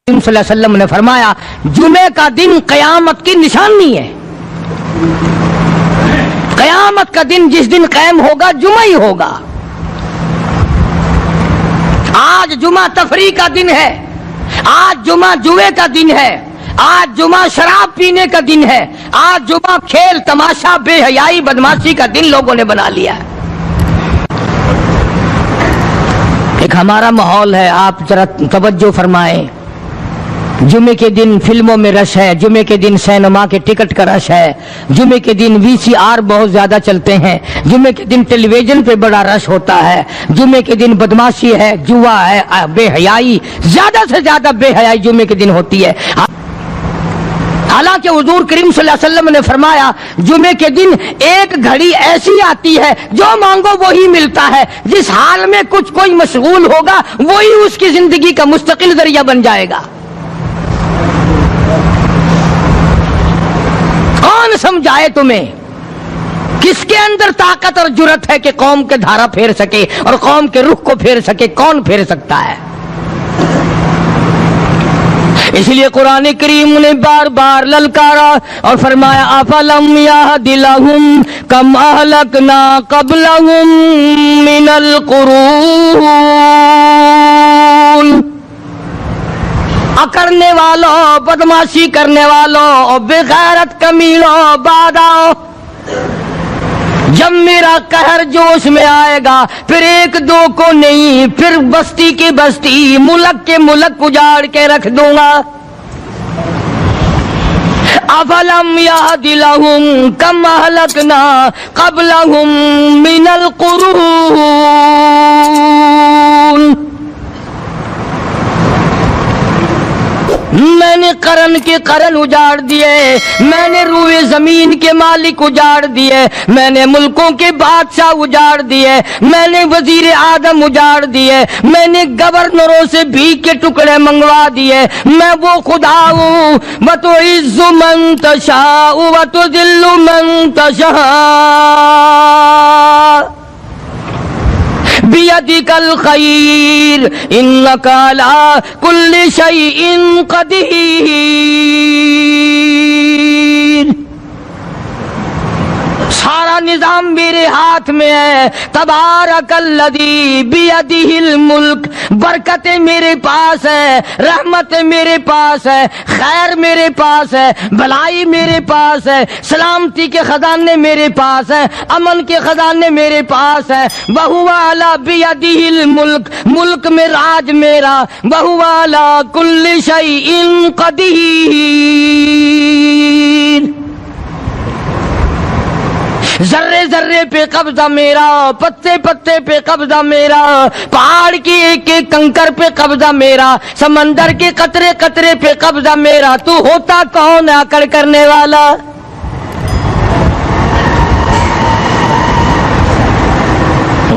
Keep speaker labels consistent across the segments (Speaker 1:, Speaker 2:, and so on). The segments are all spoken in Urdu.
Speaker 1: صلی اللہ علیہ وسلم نے فرمایا جمعے کا دن قیامت کی نشانی ہے. قیامت کا دن جس دن قائم ہوگا جمعہ ہی ہوگا. آج جمعہ تفریح کا دن ہے، آج جمعہ جوئے کا دن ہے، آج جمعہ شراب پینے کا دن ہے، آج جمعہ کھیل تماشا بے حیائی بدماشی کا دن لوگوں نے بنا لیا ہے. ایک ہمارا ماحول ہے، آپ ذرا توجہ فرمائیں. جمعے کے دن فلموں میں رش ہے، جمعے کے دن سینما کے ٹکٹ کا رش ہے، جمعے کے دن VCR بہت زیادہ چلتے ہیں، جمعے کے دن ٹیلی ویژن پہ بڑا رش ہوتا ہے، جمعے کے دن بدماشی ہے، جوا ہے، بے حیائی، زیادہ سے زیادہ بے حیائی جمعے کے دن ہوتی ہے. حالانکہ حضور کریم صلی اللہ علیہ وسلم نے فرمایا جمعے کے دن ایک گھڑی ایسی آتی ہے جو مانگو وہی ملتا ہے. جس حال میں کچھ کوئی مشغول ہوگا وہی اس کی زندگی کا مستقل ذریعہ بن جائے گا. کون سمجھائے تمہیں؟ کس کے اندر طاقت اور جرت ہے کہ قوم کے دھارا پھیر سکے اور قوم کے رخ کو پھیر سکے؟ کون پھیر سکتا ہے؟ اس لیے قرآن کریم نے بار بار للکارا اور فرمایا افلم یہد لہم کم اہلکنا قبلہم من القرون. کرنے والوں، بدماشی کرنے والوں، بے غیرت کمینوں، باداؤ، جب میرا قہر جوش میں آئے گا پھر ایک دو کو نہیں، پھر بستی کی بستی، ملک کے ملک اجاڑ کے رکھ دوں گا. افلم یہد لہم کم اہلکنا قبلہم من القرون. میں نے قرن کے قرن اجاڑ دیے، میں نے روئے زمین کے مالک اجاڑ دیے، میں نے ملکوں کے بادشاہ اجاڑ دیے، میں نے وزیر اعظم اجاڑ دیے، میں نے گورنروں سے بھیک کے ٹکڑے منگوا دیے. میں وہ خدا ہوں وتعز من تشاء وتذل من تشاء بیدک الخیر انک علی کل شیء قدیر. سارا نظام میرے ہاتھ میں ہے. تبارک الذی بیدہ الملک. برکتیں میرے پاس ہے، رحمت میرے پاس ہے، خیر میرے پاس ہے، بھلائی میرے پاس ہے، سلامتی کے خزانے میرے پاس ہے، امن کے خزانے میرے پاس ہے. وہو علی بیدہ الملک. ملک میں راج میرا. وہو علی کل شیء قدیر. ذرے ذرے پہ قبضہ میرا، پتے پتے پہ قبضہ میرا، پہاڑ کی ایک ایک کنکر پہ قبضہ میرا، سمندر کے قطرے قطرے پہ قبضہ میرا. تو ہوتا کون آکڑ کرنے والا؟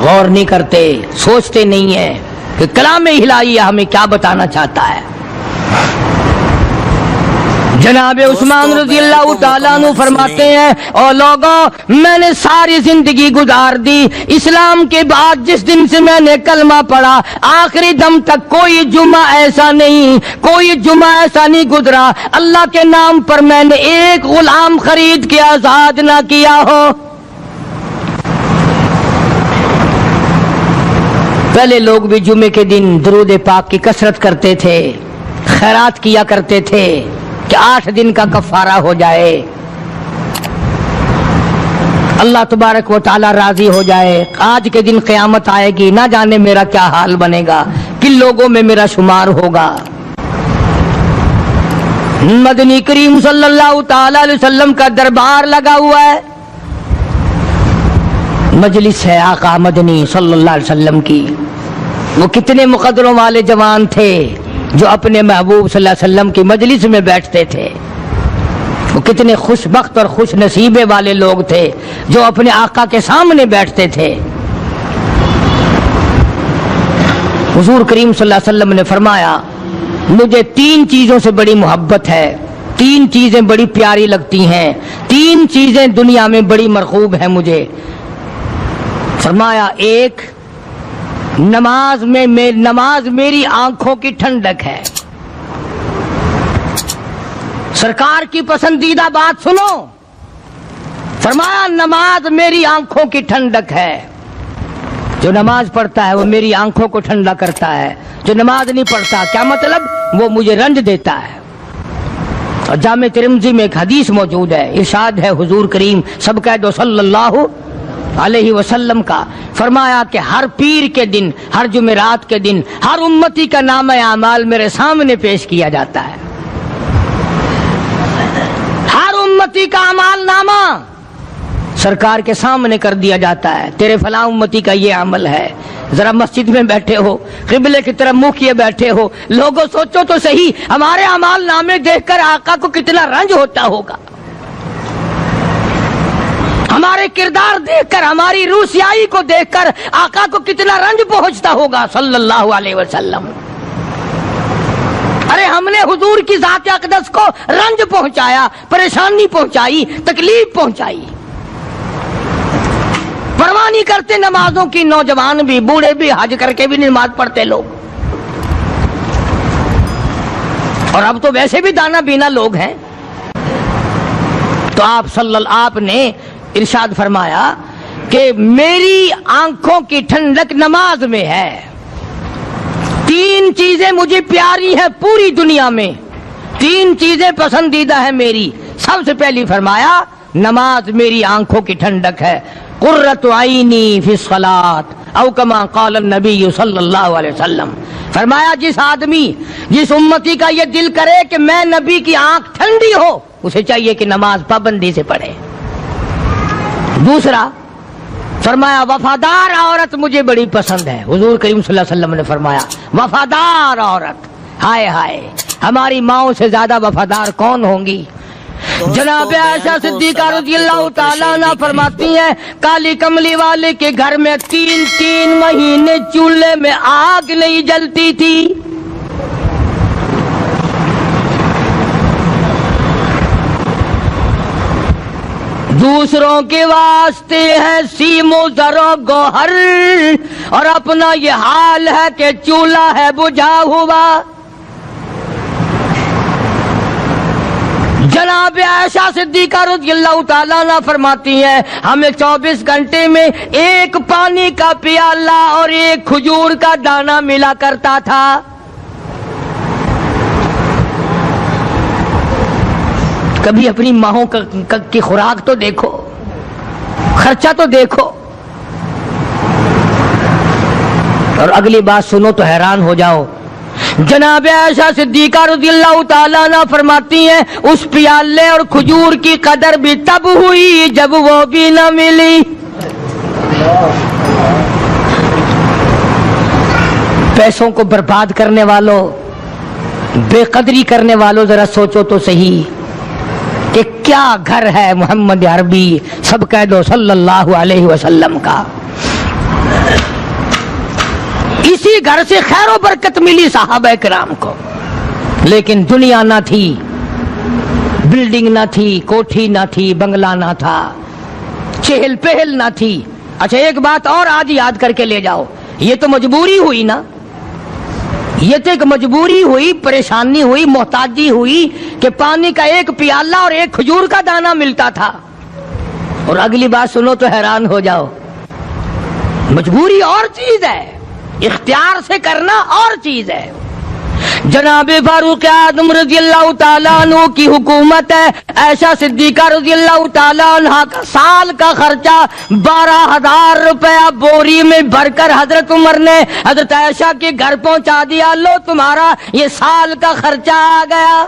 Speaker 1: غور نہیں کرتے، سوچتے نہیں ہیں کہ کلام الہی ہمیں کیا بتانا چاہتا ہے. جناب عثمان رضی اللہ تعالیٰ عنہ فرماتے ہیں اور لوگوں میں نے ساری زندگی گزار دی اسلام کے بعد، جس دن سے میں نے کلمہ پڑھا آخری دم تک کوئی جمعہ ایسا نہیں، کوئی جمعہ ایسا نہیں گزرا اللہ کے نام پر میں نے ایک غلام خرید کے آزاد نہ کیا ہو. پہلے لوگ بھی جمعے کے دن درود پاک کی کثرت کرتے تھے، خیرات کیا کرتے تھے کہ 8 دن کا کفارہ ہو جائے، اللہ تبارک و تعالی راضی ہو جائے. آج کے دن قیامت آئے گی، نہ جانے میرا کیا حال بنے گا، کن لوگوں میں میرا شمار ہوگا. مدنی کریم صلی اللہ تعالی علیہ وسلم کا دربار لگا ہوا ہے، مجلس ہے آقا مدنی صلی اللہ علیہ وسلم کی. وہ کتنے مقدروں والے جوان تھے جو اپنے محبوب صلی اللہ علیہ وسلم کی مجلس میں بیٹھتے تھے. وہ کتنے خوش بخت اور خوش نصیبے والے لوگ تھے جو اپنے آقا کے سامنے بیٹھتے تھے. حضور کریم صلی اللہ علیہ وسلم نے فرمایا مجھے 3 چیزوں سے بڑی محبت ہے، 3 چیزیں بڑی پیاری لگتی ہیں، 3 چیزیں دنیا میں بڑی مرغوب ہیں مجھے. فرمایا ایک نماز میری آنکھوں کی ٹھنڈک ہے. سرکار کی پسندیدہ بات سنو، فرمایا نماز میری آنکھوں کی ٹھنڈک ہے، جو نماز پڑھتا ہے وہ میری آنکھوں کو ٹھنڈا کرتا ہے، جو نماز نہیں پڑھتا کیا مطلب؟ وہ مجھے رنج دیتا ہے۔ اور جامع ترمذی میں ایک حدیث موجود ہے، ارشاد ہے حضور کریم سب کہہ دو صلی اللہ علیہ وسلم کا، فرمایا کہ ہر پیر کے دن، ہر جمعرات کے دن ہر امتی کا نامہ اعمال میرے سامنے پیش کیا جاتا ہے۔ ہر امتی کا اعمال نامہ سرکار کے سامنے کر دیا جاتا ہے، تیرے فلاں امتی کا یہ عمل ہے۔ ذرا مسجد میں بیٹھے ہو، قبلے کی طرف منہ کیے بیٹھے ہو، لوگوں سوچو تو صحیح ہمارے اعمال نامے دیکھ کر آقا کو کتنا رنج ہوتا ہوگا، ہمارے کردار دیکھ کر، ہماری روح سیاہی کو دیکھ کر آقا کو کتنا رنج پہنچتا ہوگا صلی اللہ علیہ وسلم۔ ارے ہم نے حضور کی ذات اقدس کو رنج پہنچایا، پریشانی پہنچائی، تکلیف پہنچائی، پرواہ نہیں کرتے نمازوں کی، نوجوان بھی، بوڑھے بھی، حج کر کے بھی نماز پڑھتے لوگ، اور اب تو ویسے بھی دانا بینا لوگ ہیں۔ تو آپ نے ارشاد فرمایا کہ میری آنکھوں کی ٹھنڈک نماز میں ہے، تین چیزیں مجھے پیاری ہیں پوری دنیا میں، تین چیزیں پسندیدہ ہیں میری۔ سب سے پہلی فرمایا نماز میری آنکھوں کی ٹھنڈک ہے، قرۃ عینی فی الصلاۃ او کما قال النبی صلی اللہ علیہ وسلم، فرمایا جس آدمی، جس امتی کا یہ دل کرے کہ میں نبی کی آنکھ ٹھنڈی ہو، اسے چاہیے کہ نماز پابندی سے پڑھے۔ دوسرا فرمایا وفادار عورت مجھے بڑی پسند ہے، حضور کریم صلی اللہ علیہ وسلم نے فرمایا وفادار عورت، ہائے ہائے ہماری ماؤں سے زیادہ وفادار کون ہوں گی؟ جناب عائشہ صدیقہ رضی اللہ تعالیٰ عنہ فرماتی ہیں کالی کملی والے کے گھر میں 3 مہینے چولہے میں آگ نہیں جلتی تھی۔ دوسروں کے واسطے ہے سیم و زر و گوہر، اور اپنا یہ حال ہے کہ چولہا ہے بجھا ہوا۔ جناب عائشہ صدیقہ رضی اللہ تعالیٰ عنہ فرماتی ہیں ہمیں 24 گھنٹے میں ایک پانی کا پیالہ اور ایک کھجور کا دانہ ملا کرتا تھا۔ کبھی اپنی ماہوں کی خوراک تو دیکھو، خرچہ تو دیکھو، اور اگلی بات سنو تو حیران ہو جاؤ۔ جناب عائشہ صدیقہ رضی اللہ تعالیٰ عنہ فرماتی ہیں اس پیالے اور کھجور کی قدر بھی تب ہوئی جب وہ بھی نہ ملی۔ پیسوں کو برباد کرنے والوں، بے قدری کرنے والوں، ذرا سوچو تو صحیح کہ کیا گھر ہے محمد عربی سب کہہ دو صلی اللہ علیہ وسلم کا۔ اسی گھر سے خیر و برکت ملی صحابہ کرام کو، لیکن دنیا نہ تھی، بلڈنگ نہ تھی، کوٹھی نہ تھی، بنگلہ نہ تھا، چہل پہل نہ تھی۔ اچھا ایک بات اور آج یاد کر کے لے جاؤ، یہ تو مجبوری ہوئی نا، یہ تو ایک مجبوری ہوئی، پریشانی ہوئی، محتاجی ہوئی کہ پانی کا ایک پیالہ اور ایک کھجور کا دانہ ملتا تھا۔ اور اگلی بات سنو تو حیران ہو جاؤ، مجبوری اور چیز ہے، اختیار سے کرنا اور چیز ہے۔ جناب فاروق اعظم رضی اللہ تعالیٰ عنہ کی حکومت ہے، عائشہ صدیقہ رضی اللہ تعالیٰ عنہ کا سال کا خرچہ 12,000 روپیہ بوری میں بھر کر حضرت عمر نے حضرت عائشہ کے گھر پہنچا دیا، لو تمہارا یہ سال کا خرچہ آ گیا۔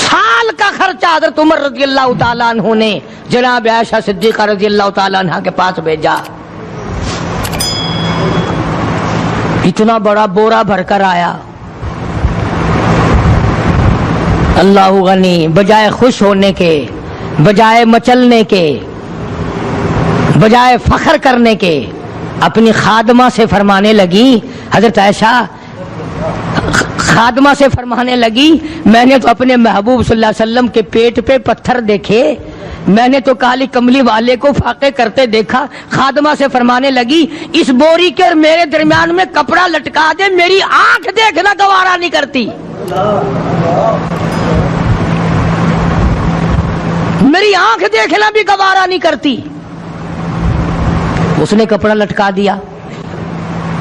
Speaker 1: سال کا خرچہ حضرت عمر رضی اللہ تعالیٰ عنہ نے جناب عائشہ صدیقہ رضی اللہ تعالیٰ عنہ کے پاس بھیجا۔ اتنا بڑا بورا بھر کر آیا۔ اللہ غنی، بجائے خوش ہونے کے، بجائے مچلنے کے، بجائے فخر کرنے کے، اپنی خادمہ سے فرمانے لگی حضرت عائشہ خادمہ سے فرمانے لگی میں نے تو اپنے محبوب صلی اللہ علیہ وسلم کے پیٹ پہ پتھر دیکھے، میں نے تو کالی کملی والے کو فاقے کرتے دیکھا۔ خادمہ سے فرمانے لگی اس بوری کے اور میرے درمیان میں کپڑا لٹکا دے، میری آنکھ دیکھنا گوارا نہیں کرتی، میری آنکھ دیکھنا بھی گوارا نہیں کرتی۔ اس نے کپڑا لٹکا دیا۔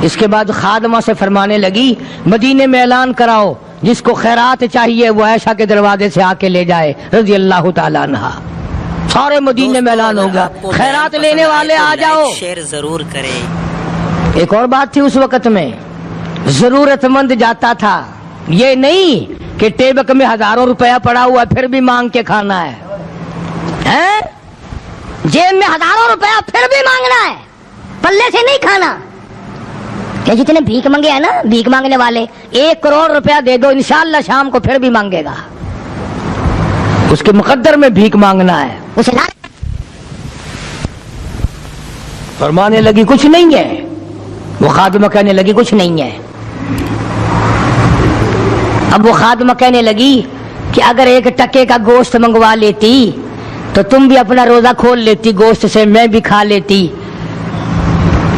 Speaker 1: اس کے بعد خادمہ سے فرمانے لگی مدینے میں اعلان کراؤ جس کو خیرات چاہیے وہ عائشہ کے دروازے سے آ کے لے جائے رضی اللہ تعالیٰ عنہا۔ سارے مدینے میں اعلان ہوگا خیرات لینے والے آ جاؤ۔
Speaker 2: شیئر ضرور کریں۔
Speaker 1: ایک اور بات تھی اس وقت میں، ضرورت مند جاتا تھا، یہ نہیں کہ ٹیبک میں ہزاروں روپیہ پڑا ہوا پھر بھی مانگ کے کھانا ہے، جیب میں ہزاروں روپیہ پھر بھی مانگنا ہے، پلے سے نہیں کھانا۔ کہ جتنے بھیک مانگے ہیں نا بھیک مانگنے والے، 1 کروڑ روپیہ دے دو انشاءاللہ شام کو پھر بھی مانگے گا، اس کے مقدر میں بھیک مانگنا ہے۔ اسے فرمانے لگی کچھ نہیں ہے، وہ خادمہ کہنے لگی کچھ نہیں ہے۔ اب وہ خادمہ کہنے لگی کہ اگر 1 ٹکے کا گوشت منگوا لیتی تو تم بھی اپنا روزہ کھول لیتی گوشت سے، میں بھی کھا لیتی۔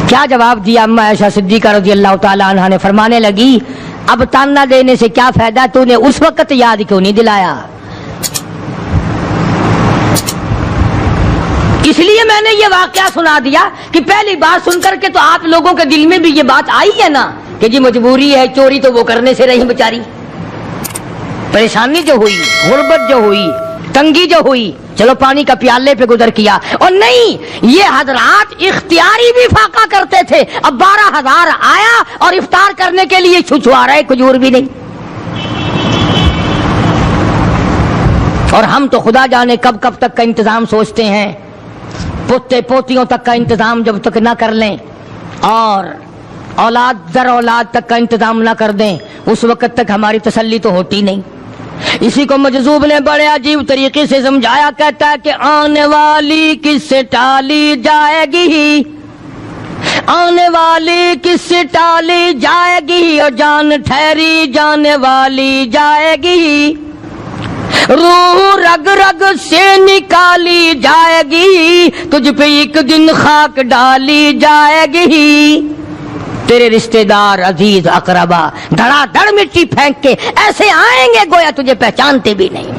Speaker 1: کیا جواب دیا اما عائشہ صدیقہ رضی اللہ تعالی عنہا نے؟ فرمانے لگی اب تانا دینے سے کیا فائدہ، تو نے اس وقت یاد کیوں نہیں دلایا؟ اس لیے میں نے یہ واقعہ سنا دیا کہ پہلی بات سن کر کے تو آپ لوگوں کے دل میں بھی یہ بات آئی ہے نا کہ جی مجبوری ہے، چوری تو وہ کرنے سے رہی بیچاری، پریشانی جو ہوئی، غربت جو ہوئی، تنگی جو ہوئی، چلو پانی کا پیالے پہ گزر کیا۔ اور نہیں، یہ حضرات اختیاری بھی فاقہ کرتے تھے۔ اب 12,000 آیا اور افطار کرنے کے لیے چھچوا رہے، کھجور بھی نہیں۔ اور ہم تو خدا جانے کب کب تک کا انتظام سوچتے ہیں، پوتے پوتیوں تک کا انتظام جب تک نہ کر لیں اور اولاد در اولاد تک کا انتظام نہ کر دیں اس وقت تک ہماری تسلی تو ہوتی نہیں۔ اسی کو مجذوب نے بڑے عجیب طریقے سے سمجھایا، کہتا ہے کہ آنے والی کس سے ٹالی جائے گی، آنے والی کس سے ٹالی جائے گی، اور جان ٹھہری جانے والی جائے گی، روح رگ رگ سے نکالی جائے گی، تجھ پہ ایک دن خاک ڈالی جائے گی، تیرے رشتہ دار عزیز اقربا دھڑا دھڑ مٹی پھینک کے ایسے آئیں گے گویا تجھے پہچانتے بھی نہیں۔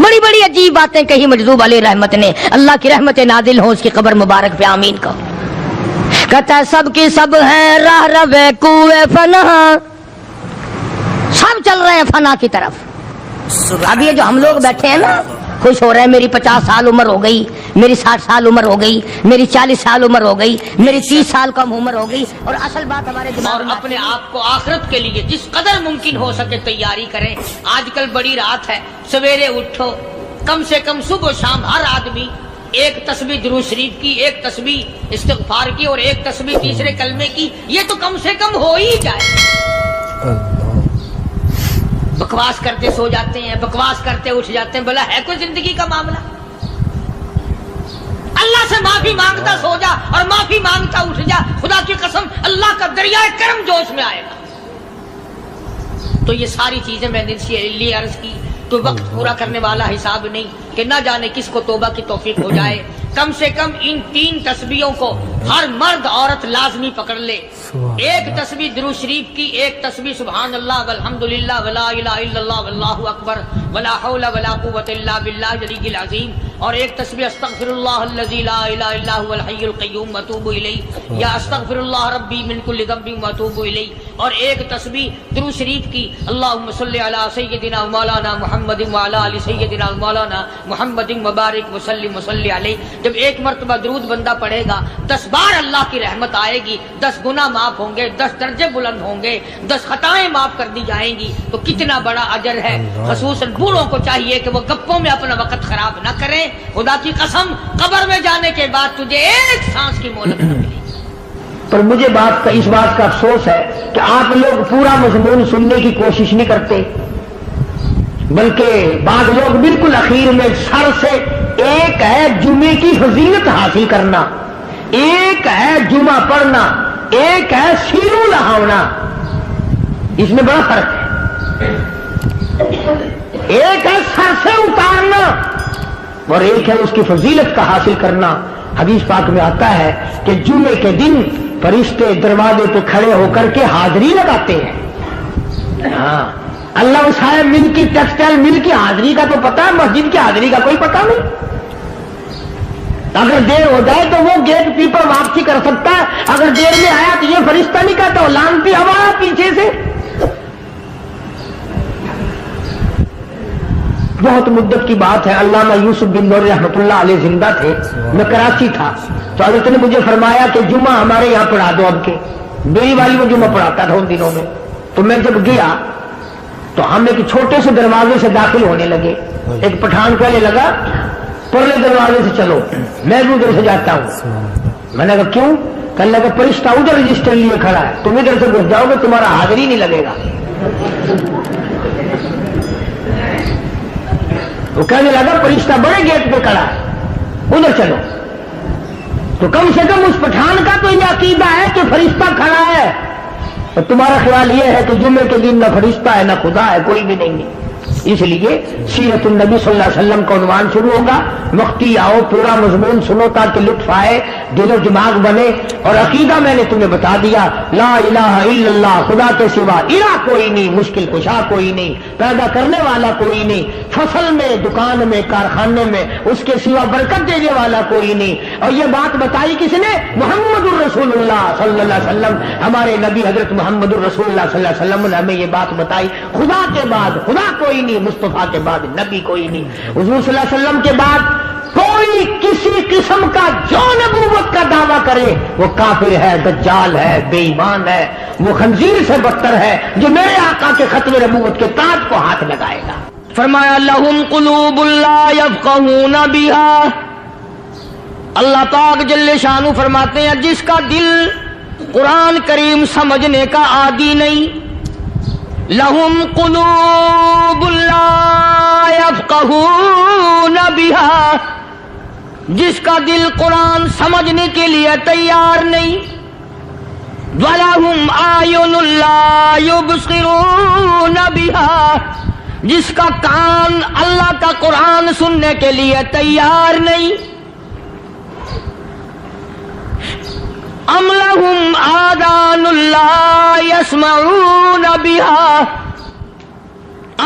Speaker 1: بڑی بڑی عجیب باتیں کہی مجذوب علیہ رحمت نے، اللہ کی رحمت نازل ہو اس کی قبر مبارک پہ، آمین کو۔ کہتا ہے سب کی سب ہیں راہ روے کوئے فنا، سب چل رہے ہیں فنا کی طرف۔ اب یہ جو ہم لوگ بیٹھے ہیں نا خوش ہو رہے ہیں، میری 50 سال عمر ہو گئی، میری 60 سال عمر ہو گئی، میری 40 سال عمر ہو گئی، میری 30 سال کم عمر ہو گئی، اور اصل بات ہمارے دماغ میں
Speaker 3: اپنے آپ کو آخرت کے لیے جس قدر ممکن ہو سکے تیاری کریں۔ آج کل بڑی رات ہے، سویرے اٹھو، کم سے کم صبح و شام ہر آدمی 1 تسبیح درود شریف کی، 1 تسبیح استغفار کی، اور 1 تسبیح تیسرے کلمے کی، یہ تو کم سے کم ہو ہی جائے۔ بکواس کرتے سو جاتے ہیں، بکواس کرتے اٹھ جاتے ہیں، بلا ہے کوئی زندگی کا معاملہ؟ اللہ سے معافی مانگتا سو جا اور معافی مانگتا اٹھ جا، خدا کی قسم اللہ کا دریائے کرم جوش میں آئے گا۔ تو یہ ساری چیزیں میں نے لیے عرض کی، تو وقت پورا کرنے والا حساب نہیں کہ نہ جانے کس کو توبہ کی توفیق ہو جائے۔ کم سے کم ان 3 تسبیحوں کو ہر مرد عورت لازمی پکڑ لے۔ 1 تسبیح درود شریف کی، 1 تسبیح سبحان اللہ والحمدللہ ولا الہ الا اللہ واللہ اکبر ولا حول ولا قوۃ الا باللہ العلی العظیم، اور 1 تسبیح استغفر اللہ الذی لا الہ الا هو الحی القیوم واتوب الیہ، یا استغفر اللہ ربی من کل ذنب واتوب الیہ، اور 1 تسبیح درود شریف کی اللہم صلی علی سیدنا مولانا محمد وعلی آل سیدنا مولانا محمد مبارک وسلم وصلی علیہ۔ جب 1 مرتبہ درود بندہ پڑھے گا 10 بار اللہ کی رحمت آئے گی، 10 گناہ معاف ہوں گے، 10 درجے بلند ہوں گے، 10 خطائیں معاف کر دی جائیں گی، تو کتنا بڑا اجر ہے۔ خصوصاً بوڑھوں کو چاہیے کہ وہ گپوں میں اپنا وقت خراب نہ کریں۔ خدا کی قسم قبر میں جانے کے بعد تجھے 1 سانس کی مہلت نہ ملے گی۔
Speaker 1: پر مجھے اس بات کا افسوس ہے کہ آپ لوگ پورا مضمون سننے کی کوشش نہیں کرتے، بلکہ بعض لوگ بالکل اخیر میں سر سے، ایک ہے جمعے کی فضیلت حاصل کرنا، ایک ہے جمعہ پڑھنا، ایک ہے سینوں لہاونا،
Speaker 2: اس میں بڑا فرق ہے. ایک ہے سر سے اتارنا اور ایک ہے اس کی فضیلت کا حاصل کرنا. حدیث پاک میں آتا ہے کہ جمعے کے دن فرشتے دروازے پہ کھڑے ہو کر کے حاضری لگاتے ہیں. ہاں اللہ صاحب مل کی ٹیکسٹائل مل کی حاضری کا تو پتا ہے, مسجد کی حاضری کا کوئی پتا نہیں. اگر دیر ہو جائے تو وہ گیٹ کیپر واپسی کر سکتا ہے, اگر دیر میں آیا تو یہ فرشتہ نہیں کہتا, لانتی ہوا پیچھے سے. بہت مدت کی بات ہے, علامہ یوسف بن نور رحمۃ اللہ علیہ زندہ تھے, میں کراچی تھا, تو حضرت نے مجھے فرمایا کہ جمعہ ہمارے یہاں پڑھا دو. اب کے میری والی میں جمعہ پڑھاتا تھا ان دنوں میں. تو میں جب گیا تو ہم ایک چھوٹے سے دروازے سے داخل ہونے لگے. ایک پٹھان کہنے لگا پرلے دروازے سے چلو, میں بھی ادھر سے جاتا ہوں. میں نے کہا کیوں؟ کہنے لگا فرشتہ ادھر رجسٹر لیے کھڑا ہے, تم ادھر سے گھس جاؤ گے تمہارا حاضری نہیں لگے گا. وہ کہنے لگا فرشتہ بڑے گیٹ پہ کھڑا ہے, ادھر چلو. تو کم سے کم اس پٹھان کا تو یہ عقیدہ ہے کہ فرشتہ کھڑا ہے, اور تمہارا خیال یہ ہے کہ جمعے کے دن نہ فرشتہ ہے نہ خدا ہے, کوئی بھی نہیں ہے. اس لیے سیرت النبی صلی اللہ علیہ وسلم کا عنوان شروع ہوگا. مفتی آؤ پورا مضمون سنو تاکہ لطف آئے, دل و دماغ بنے. اور عقیدہ میں نے تمہیں بتا دیا, لا الہ الا اللہ, خدا کے سوا الہ کوئی نہیں, مشکل کشا کوئی نہیں, پیدا کرنے والا کوئی نہیں, فصل میں دکان میں کارخانے میں اس کے سوا برکت دینے والا کوئی نہیں. اور یہ بات بتائی کس نے؟ محمد الرسول اللہ صلی اللہ علیہ وسلم. ہمارے نبی حضرت محمد الرسول اللہ صلی اللہ علیہ وسلم نے ہمیں یہ بات بتائی, خدا کے بعد خدا کوئی نہیں, مصطفیٰ کے بعد نبی کوئی نہیں. حضور صلی اللہ علیہ وسلم کے بعد کوئی کسی قسم کا جو نبوت کا دعویٰ کرے وہ کافر ہے, دجال ہے, بے ایمان ہے, وہ خنزیر سے بدتر ہے جو میرے آقا کے ختم نبوت کے تاج کو ہاتھ لگائے گا.
Speaker 1: فرمایا لہم قلوب لا یفقہون بہا. اللہ پاک جل شانہ فرماتے ہیں جس کا دل قرآن کریم سمجھنے کا عادی نہیں, لہم قلوب لا یفقہون بہا, جس کا دل قرآن سمجھنے کے لیے تیار نہیں, وَلَهُمْ أَعْيُنٌ لَا يُبْصِرُونَ بِهَا, جس کا کان اللہ کا قرآن سننے کے لیے تیار نہیں. ام لہم آذان لا یسمعون بہا,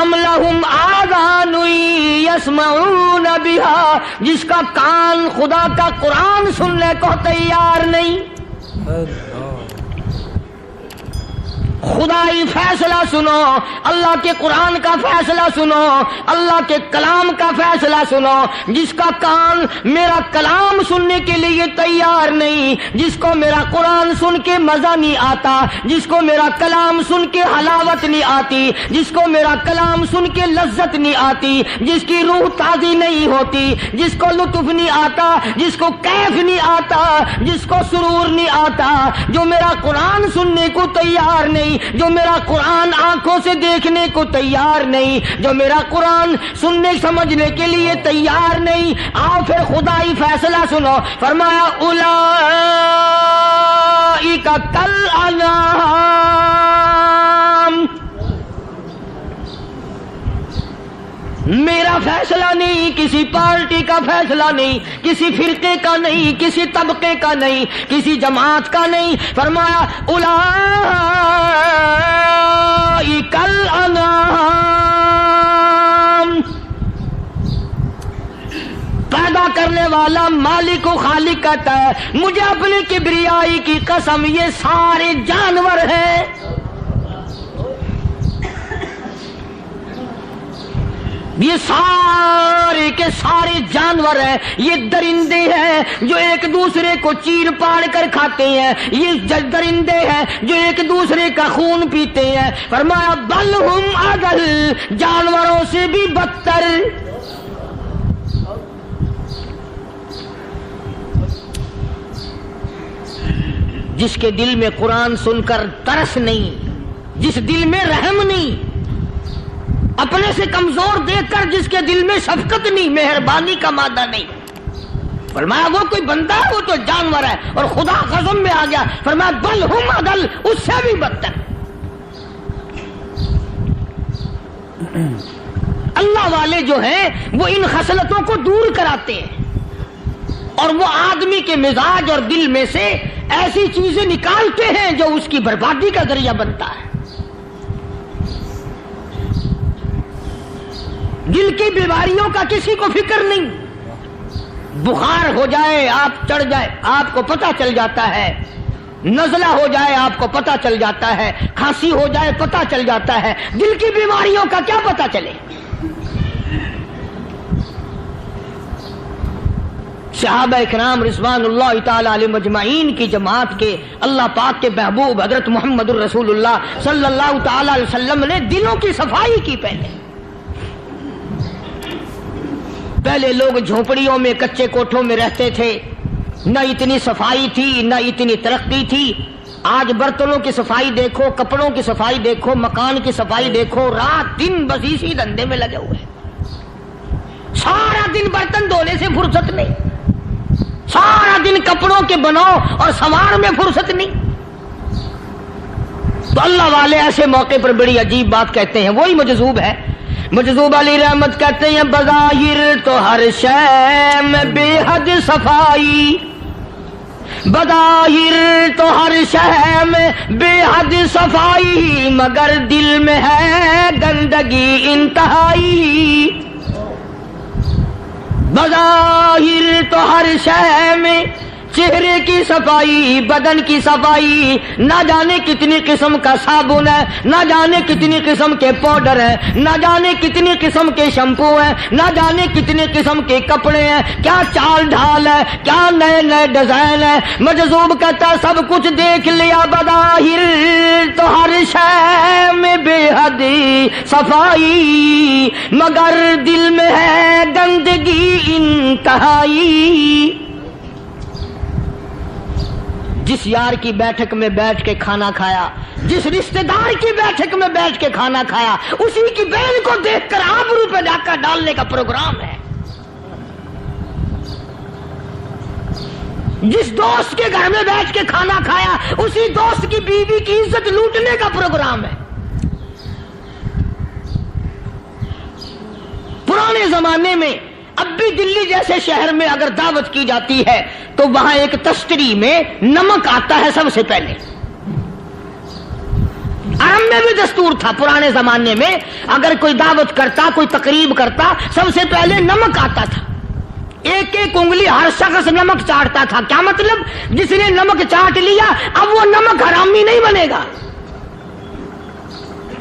Speaker 1: ام لہم آذان یسمعون بہا, جس کا کان خدا کا قرآن سننے کو تیار نہیں. خدائی فیصلہ سنو, اللہ کے قرآن کا فیصلہ سنو, اللہ کے کلام کا فیصلہ سنو. جس کا کان میرا کلام سننے کے لیے تیار نہیں, جس کو میرا قرآن سن کے مزہ نہیں آتا, جس کو میرا کلام سن کے حلاوت نہیں آتی, جس کو میرا کلام سن کے لذت نہیں آتی, جس کی روح تازی نہیں ہوتی, جس کو لطف نہیں آتا, جس کو کیف نہیں آتا, جس کو سرور نہیں آتا, جو میرا قرآن سننے کو تیار نہیں, جو میرا قرآن آنکھوں سے دیکھنے کو تیار نہیں, جو میرا قرآن سننے سمجھنے کے لیے تیار نہیں. آؤ پھر خدائی فیصلہ سنو. فرمایا اولئک کالانعام, میرا فیصلہ نہیں, کسی پارٹی کا فیصلہ نہیں, کسی فرقے کا نہیں, کسی طبقے کا نہیں, کسی جماعت کا نہیں. فرمایا اولئک الانعام, پیدا کرنے والا مالک و خالق کہتا ہے مجھے اپنی کبریائی کی قسم یہ سارے جانور ہیں. یہ سارے کے سارے جانور ہیں, یہ درندے ہیں جو ایک دوسرے کو چیر پاڑ کر کھاتے ہیں, یہ درندے ہیں جو ایک دوسرے کا خون پیتے ہیں. فرمایا بل ہم اضل, جانوروں سے بھی بدتر. جس کے دل میں قرآن سن کر ترس نہیں, جس دل میں رحم نہیں, اپنے سے کمزور دیکھ کر جس کے دل میں شفقت نہیں, مہربانی کا مادہ نہیں, فرمایا وہ کوئی بندہ ہے, وہ تو جانور ہے. اور خدا غضب میں آ گیا, فرمایا بل ہم اضل, اس سے بھی بدتر.
Speaker 2: اللہ والے جو ہیں وہ ان خصلتوں کو دور کراتے ہیں اور وہ آدمی کے مزاج اور دل میں سے ایسی چیزیں نکالتے ہیں جو اس کی بربادی کا ذریعہ بنتا ہے. دل کی بیماریوں کا کسی کو فکر نہیں. بخار ہو جائے آپ چڑھ جائے آپ کو پتہ چل جاتا ہے, نزلہ ہو جائے آپ کو پتہ چل جاتا ہے, کھانسی ہو جائے پتہ چل جاتا ہے. دل کی بیماریوں کا کیا پتہ چلے؟ صحابہ کرام رضوان اللہ تعالی علیہ مجمعین کی جماعت کے اللہ پاک کے محبوب حضرت محمد الرسول اللہ صلی اللہ تعالی علیہ وسلم نے دلوں کی صفائی کی. پہلے لوگ جھونپڑیوں میں کچے کوٹھوں میں رہتے تھے, نہ اتنی صفائی تھی نہ اتنی ترقی تھی. آج برتنوں کی صفائی دیکھو, کپڑوں کی صفائی دیکھو, مکان کی صفائی دیکھو, رات دن بس اسی دھندے میں لگے ہوئے. سارا دن برتن دھونے سے فرصت نہیں, سارا دن کپڑوں کے بناؤ اور سنوار میں فرصت نہیں. تو اللہ والے ایسے موقع پر بڑی عجیب بات کہتے ہیں. وہی مجذوب ہے, مجذوب علی رحمت کہتے ہیں بظاہر تو ہر شے میں بے حد صفائی, بظاہر تو ہر شے میں بے حد صفائی, مگر دل میں ہے گندگی انتہائی. بظاہر تو ہر شے میں چہرے کی صفائی, بدن کی صفائی, نہ جانے کتنی قسم کا صابن ہے, نہ جانے کتنی قسم کے پاؤڈر ہیں, نہ جانے کتنی قسم کے شیمپو ہیں, نہ جانے کتنی قسم کے کپڑے ہیں, کیا چال ڈھال ہے, کیا نئے نئے ڈیزائن ہے. مجذوب کہتا سب کچھ دیکھ لیا, بظاہر تو ہر شے میں بے حد صفائی, مگر دل میں ہے گندگی انتہائی. جس یار کی بیٹھک میں بیٹھ کے کھانا کھایا, جس رشتہ دار کی بیٹھک میں بیٹھ کے کھانا کھایا, اسی کی بہن کو دیکھ کر آبرو پہ ڈاکہ ڈالنے کا پروگرام ہے. جس دوست کے گھر میں بیٹھ کے کھانا کھایا, اسی دوست کی بیوی کی عزت لوٹنے کا پروگرام ہے. پرانے زمانے میں اب بھی دلی جیسے شہر میں اگر دعوت کی جاتی ہے تو وہاں ایک تشتری میں نمک آتا ہے سب سے پہلے. عرب میں بھی دستور تھا پرانے زمانے میں, اگر کوئی دعوت کرتا, کوئی تقریب کرتا, سب سے پہلے نمک آتا تھا. ایک ایک انگلی ہر شخص نمک چاٹتا تھا. کیا مطلب؟ جس نے نمک چاٹ لیا اب وہ نمک حرامی نہیں بنے گا.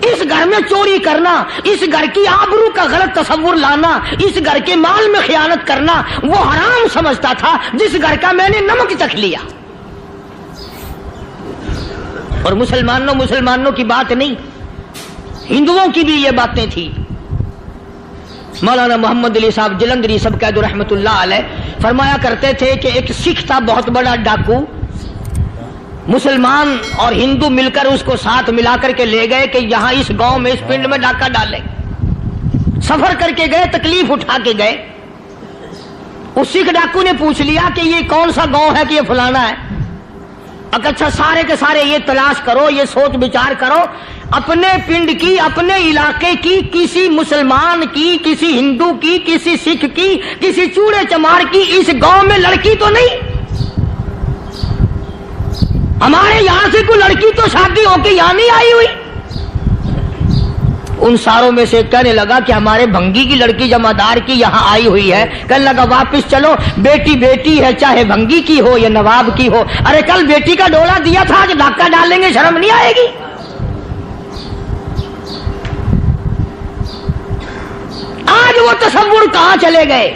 Speaker 2: اس گھر میں چوری کرنا, اس گھر کی آبرو کا غلط تصور لانا, اس گھر کے مال میں خیانت کرنا وہ حرام سمجھتا تھا جس گھر کا میں نے نمک چکھ لیا. اور مسلمانوں کی بات نہیں, ہندوؤں کی بھی یہ باتیں تھی. مولانا محمد علی صاحب جلندری سب قید رحمت اللہ علیہ فرمایا کرتے تھے کہ ایک سکھ تھا بہت بڑا ڈاکو, مسلمان اور ہندو مل کر اس کو ساتھ ملا کر کے لے گئے کہ یہاں اس گاؤں میں اس پنڈ میں ڈاکہ ڈالیں. سفر کر کے گئے, تکلیف اٹھا کے گئے. اس سکھ ڈاکو نے پوچھ لیا کہ یہ کون سا گاؤں ہے کہ یہ فلانا ہے. اچھا سارے کے سارے یہ تلاش کرو, یہ سوچ بچار کرو, اپنے پنڈ کی, اپنے علاقے کی, کسی مسلمان کی, کسی ہندو کی, کسی سکھ کی, کسی چوڑے چمار کی اس گاؤں میں لڑکی تو نہیں. ہمارے یہاں سے کوئی لڑکی تو شادی ہو کے یہاں نہیں آئی ہوئی. ان ساروں میں سے کہنے لگا کہ ہمارے بھنگی کی لڑکی جمادار کی یہاں آئی ہوئی ہے. کہنے لگا واپس چلو, بیٹی بیٹی ہے چاہے بھنگی کی ہو یا نواب کی ہو. ارے کل بیٹی کا ڈولا دیا تھا, آج ڈاکہ ڈالیں گے, شرم نہیں آئے گی؟ آج وہ تصور کہاں چلے گئے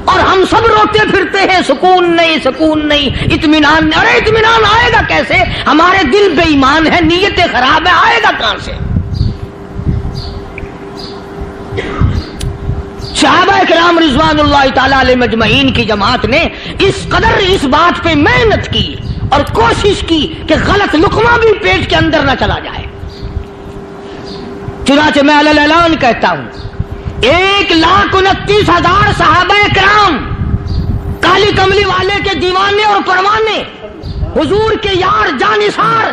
Speaker 2: اور ہم سب روتے پھرتے ہیں, سکون نہیں, سکون نہیں, اطمینان نہیں. ارے اطمینان آئے گا کیسے؟ ہمارے دل بے ایمان ہے, نیتیں خراب ہے, آئے گا کہاں سے؟ صحابہ کرام رضوان اللہ تعالی علیہ مجمعین کی جماعت نے اس قدر اس بات پہ محنت کی اور کوشش کی کہ غلط لقمہ بھی پیٹ کے اندر نہ چلا جائے. چنانچہ میں علی الاعلان کہتا ہوں 1,29,000 صحابہ کرام کالی کملی والے کے دیوانے اور پروانے, حضور کے یار جانثار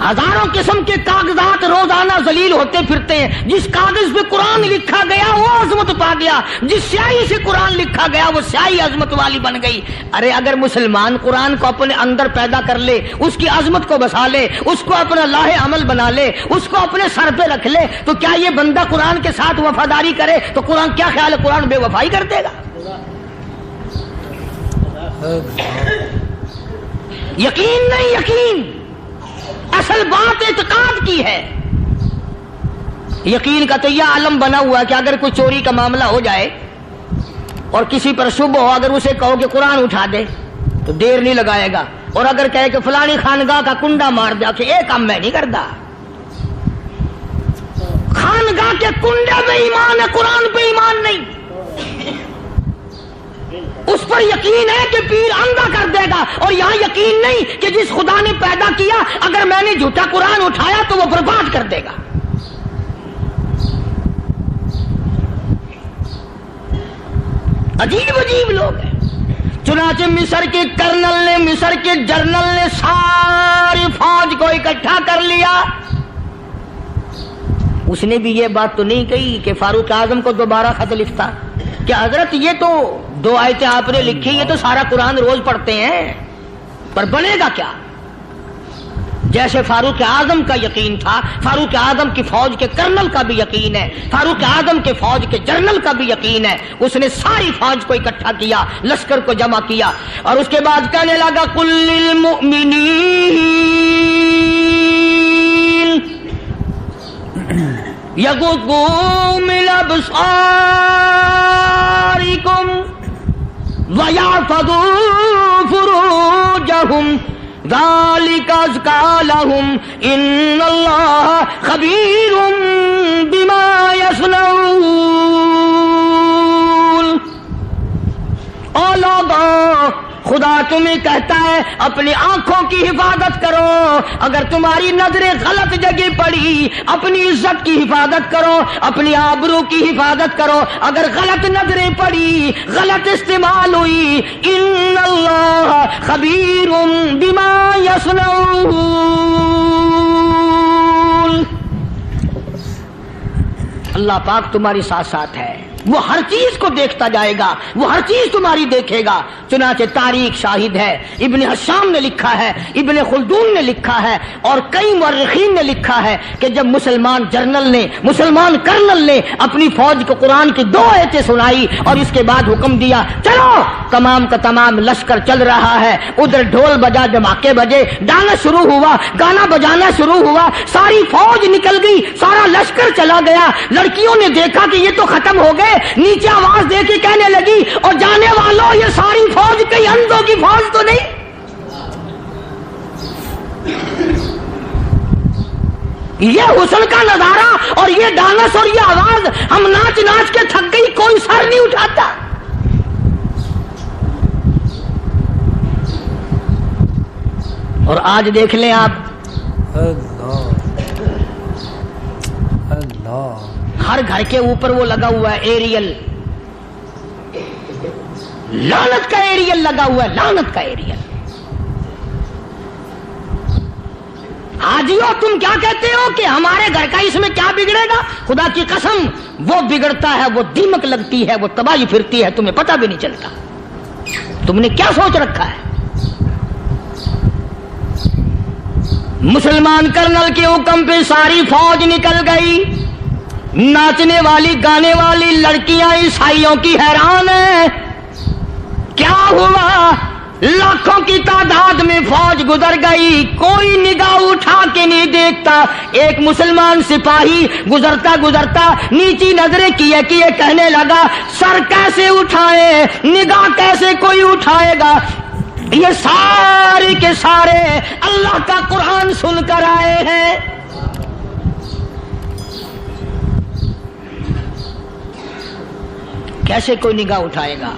Speaker 2: ہزاروں قسم کے کاغذات روزانہ ذلیل ہوتے پھرتے ہیں. جس کاغذ پہ قرآن لکھا گیا وہ عظمت پا گیا, جس سیاہی سے قرآن لکھا گیا وہ سیاہی عظمت والی بن گئی. ارے اگر مسلمان قرآن کو اپنے اندر پیدا کر لے, اس کی عظمت کو بسا لے, اس کو اپنا لاہ عمل بنا لے, اس کو اپنے سر پہ رکھ لے, تو کیا یہ بندہ قرآن کے ساتھ وفاداری کرے تو قرآن کیا خیال ہے قرآن بے وفائی کر دے گا؟ یقین نہیں, یقین اصل بات اعتقاد کی ہے. یقین کا تو یہ عالم بنا ہوا ہے کہ اگر کوئی چوری کا معاملہ ہو جائے اور کسی پر شبہ ہو, اگر اسے کہو کہ قرآن اٹھا دے تو دیر نہیں لگائے گا, اور اگر کہے کہ فلانی خانگاہ کا کنڈا مار دیا کہ یہ کام میں نہیں کرتا. خانگاہ کے کنڈے میں ایمان ہے, قرآن پہ ایمان نہیں. اس پر یقین ہے کہ پیر اندھا کر دے گا, اور یہاں یقین نہیں کہ جس خدا نے پیدا کیا اگر میں نے جھوٹا قرآن اٹھایا تو وہ برباد کر دے گا. عجیب عجیب لوگ ہیں. چنانچہ مصر کے کرنل نے, مصر کے جنرل نے ساری فوج کو اکٹھا کر لیا. اس نے بھی یہ بات تو نہیں کہی کہ فاروق اعظم کو دوبارہ خط لکھتا کہ حضرت یہ تو 2 آیتیں آپ نے لکھی, یہ تو سارا قرآن روز پڑھتے ہیں, پر بنے گا کیا؟ جیسے فاروق اعظم کا یقین تھا, فاروق اعظم کی فوج کے کرنل کا بھی یقین ہے, فاروق اعظم کے فوج کے جنرل کا بھی یقین ہے. اس نے ساری فوج کو اکٹھا کیا, لشکر کو جمع کیا, اور اس کے بعد کہنے لگا قل للمؤمنین یغضوا من ابصارکم وَيَحْفَظُوا فُرُوجَهُمْ ذَلِكَ أَزْكَىٰ لَهُمْ إِنَّ اللَّهَ خَبِيرٌ بِمَا يَصْنَعُونَ. او لوگو, خدا تمہیں کہتا ہے اپنی آنکھوں کی حفاظت کرو. اگر تمہاری نظریں غلط جگہ پڑی, اپنی عزت کی حفاظت کرو, اپنی آبرو کی حفاظت کرو. اگر غلط نظریں پڑی, غلط استعمال ہوئی, ان اللہ خبیر بما یصنعون. اللہ پاک تمہاری ساتھ ساتھ ہے, وہ ہر چیز کو دیکھتا جائے گا, وہ ہر چیز تمہاری دیکھے گا. چنانچہ تاریخ شاہد ہے, ابن حشام نے لکھا ہے, ابن خلدون نے لکھا ہے, اور کئی مورخین نے لکھا ہے کہ جب مسلمان جنرل نے, مسلمان کرنل نے اپنی فوج کو قرآن کی 2 آیتیں سنائی اور اس کے بعد حکم دیا چلو, تمام کا تمام لشکر چل رہا ہے. ادھر ڈھول بجا, دھماکے بجے, گانا شروع ہوا, گانا بجانا شروع ہوا, ساری فوج نکل گئی, سارا لشکر چلا گیا. لڑکیوں نے دیکھا کہ یہ تو ختم ہو گئے, نیچے آواز دے کے کہنے لگی اور جانے والوں یہ ساری فوج کئی اندھوں کی فوج تو نہیں. یہ حسن کا نظارہ اور یہ ڈانس اور یہ آواز, ہم ناچ ناچ کے تھک گئی, کوئی سر نہیں اٹھاتا. اور آج دیکھ لیں آپ, ہر گھر کے اوپر وہ لگا ہوا ہے ایریل, لعنت کا ایریل لگا ہوا ہے, لعنت کا ایریل. حاجیو تم کیا کہتے ہو کہ ہمارے گھر کا اس میں کیا بگڑے گا؟ خدا کی قسم وہ بگڑتا ہے, وہ دیمک لگتی ہے, وہ تباہی پھرتی ہے, تمہیں پتہ بھی نہیں چلتا. تم نے کیا سوچ رکھا ہے؟ مسلمان کرنل کے حکم پہ ساری فوج نکل گئی. ناچنے والی گانے والی لڑکیاں عیسائیوں کی حیران ہیں. کیا ہوا؟ لاکھوں کی تعداد میں فوج گزر گئی, کوئی نگاہ اٹھا کے نہیں دیکھتا. ایک مسلمان سپاہی گزرتا گزرتا نیچی نظریں کیے کیے کہنے لگا سر کیسے اٹھائے, نگاہ کیسے کوئی اٹھائے گا؟ یہ سارے کے سارے اللہ کا قرآن سن کر آئے ہیں. کیسے کوئی نگاہ اٹھائے گا,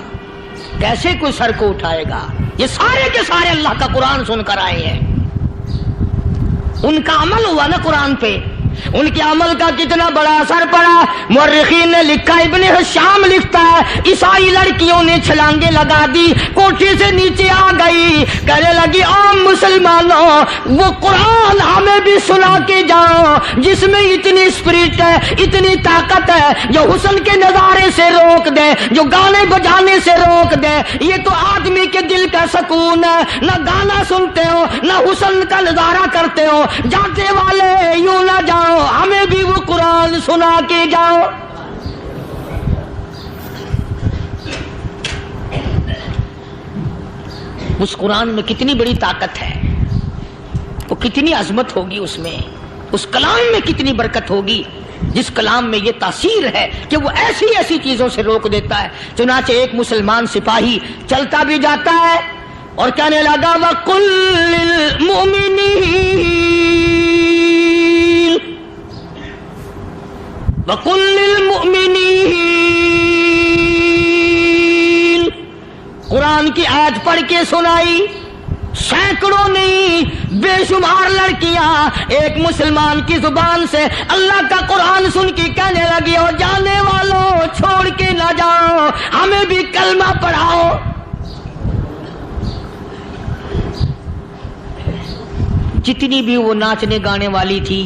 Speaker 2: کیسے کوئی سر کو اٹھائے گا؟ یہ سارے کے سارے اللہ کا قرآن سن کر آئے ہیں. ان کا عمل ہوا نا قرآن پہ,
Speaker 1: ان کے عمل کا کتنا بڑا اثر پڑا. مورخین نے لکھا, ابن حشام لکھتا ہے, عیسائی لڑکیوں نے چھلانگیں لگا دی, کوٹھی سے نیچے آ گئی, کہنے لگی عام مسلمانوں وہ قرآن ہمیں بھی سنا کے جاؤ جس میں اتنی اسپرٹ ہے, اتنی طاقت ہے, جو حسن کے نظارے سے روک دے, جو گانے بجانے سے روک دے. یہ تو آدمی کے دل کا سکون ہے, نہ گانا سنتے ہو نہ حسن کا نظارہ کرتے ہو, جاتے والے یوں نہ جاؤ, ہمیں بھی وہ قرآن سنا کے جاؤ. اس قرآن میں کتنی بڑی طاقت ہے, وہ کتنی عظمت ہوگی اس میں, اس کلام میں کتنی برکت ہوگی, جس کلام میں یہ تاثیر ہے کہ وہ ایسی ایسی چیزوں سے روک دیتا ہے. چنانچہ ایک مسلمان سپاہی چلتا بھی جاتا ہے اور کہنے لگا وَقُلْ لِلْمُؤْمِنِينَ وَقُلْ لِلْمُؤْمِنِينَ, قرآن کی آیت پڑھ کے سنائی. سینکڑوں نہیں بے شمار لڑکیاں ایک مسلمان کی زبان سے اللہ کا قرآن سن کے کہنے لگی, اور جانے والوں چھوڑ کے نہ جاؤ, ہمیں بھی کلمہ پڑھاؤ. جتنی بھی وہ ناچنے گانے والی تھی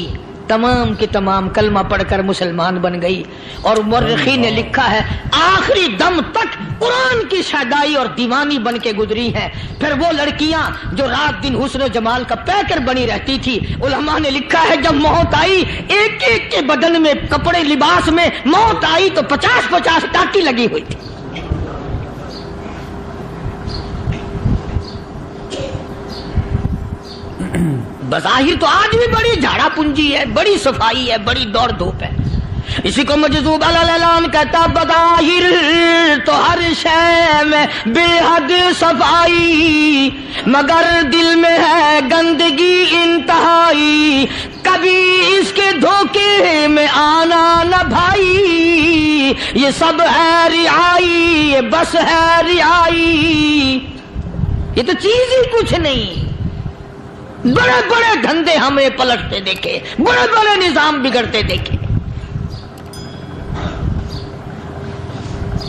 Speaker 1: تمام کی تمام کلمہ پڑھ کر مسلمان بن گئی. اور مورخین نے لکھا ہے آخری دم تک قرآن کی شیدائی اور دیوانی بن کے گزری ہیں. پھر وہ لڑکیاں جو رات دن حسن و جمال کا پیکر بنی رہتی تھی, علماء نے لکھا ہے جب موت آئی ایک ایک کے بدن میں کپڑے لباس میں موت آئی تو 50-50 ٹاکی لگی ہوئی تھی. بظاہر تو آج بھی بڑی جھاڑا پنجی ہے, بڑی صفائی ہے, بڑی دوڑ دھوپ ہے. اسی کو مجذوب الالان کہتا, بظاہر تو ہر شے میں بے حد صفائی, مگر دل میں ہے گندگی انتہائی, کبھی اس کے دھوکے میں آنا نہ بھائی, یہ سب ہے رعائی, یہ بس ہے رعائی. یہ تو چیز ہی کچھ نہیں. بڑے بڑے دھندے ہمیں پلٹتے دیکھے, بڑے بڑے نظام بگڑتے دیکھے.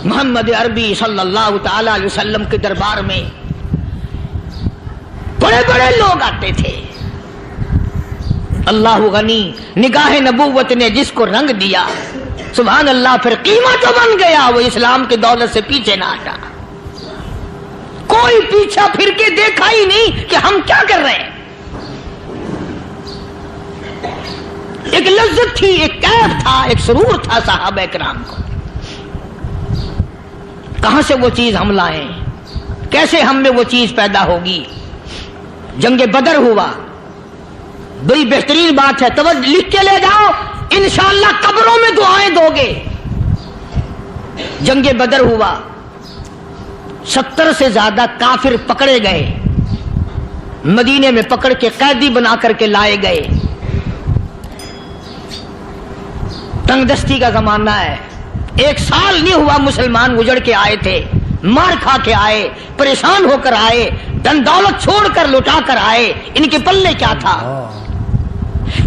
Speaker 1: محمد عربی صلی اللہ تعالی علیہ وسلم کے دربار میں بڑے بڑے لوگ آتے تھے. اللہ غنی, نگاہ نبوت نے جس کو رنگ دیا سبحان اللہ, پھر قیمت تو بن گیا, وہ اسلام کی دولت سے پیچھے نہ ہٹا. کوئی پیچھا پھر کے دیکھا ہی نہیں کہ ہم کیا کر رہے ہیں. ایک لذت تھی, ایک کیف تھا, ایک سرور تھا صحابہ کرام کو. کہاں سے وہ چیز ہم لائیں, کیسے ہم میں وہ چیز پیدا ہوگی. جنگ بدر ہوا, بڑی بہترین بات ہے, توجہ لکھ کے لے جاؤ, انشاءاللہ قبروں میں دعائیں دو گے. جنگ بدر ہوا, 70 سے زیادہ کافر پکڑے گئے, مدینے میں پکڑ کے قیدی بنا کر کے لائے گئے. تنگ دستی کا زمانہ ہے, 1 سال نہیں ہوا مسلمان اجڑ کے آئے تھے, مار کھا کے آئے, پریشان ہو کر آئے, دن دولت چھوڑ کر لٹا کر آئے. ان کے پلے کیا تھا.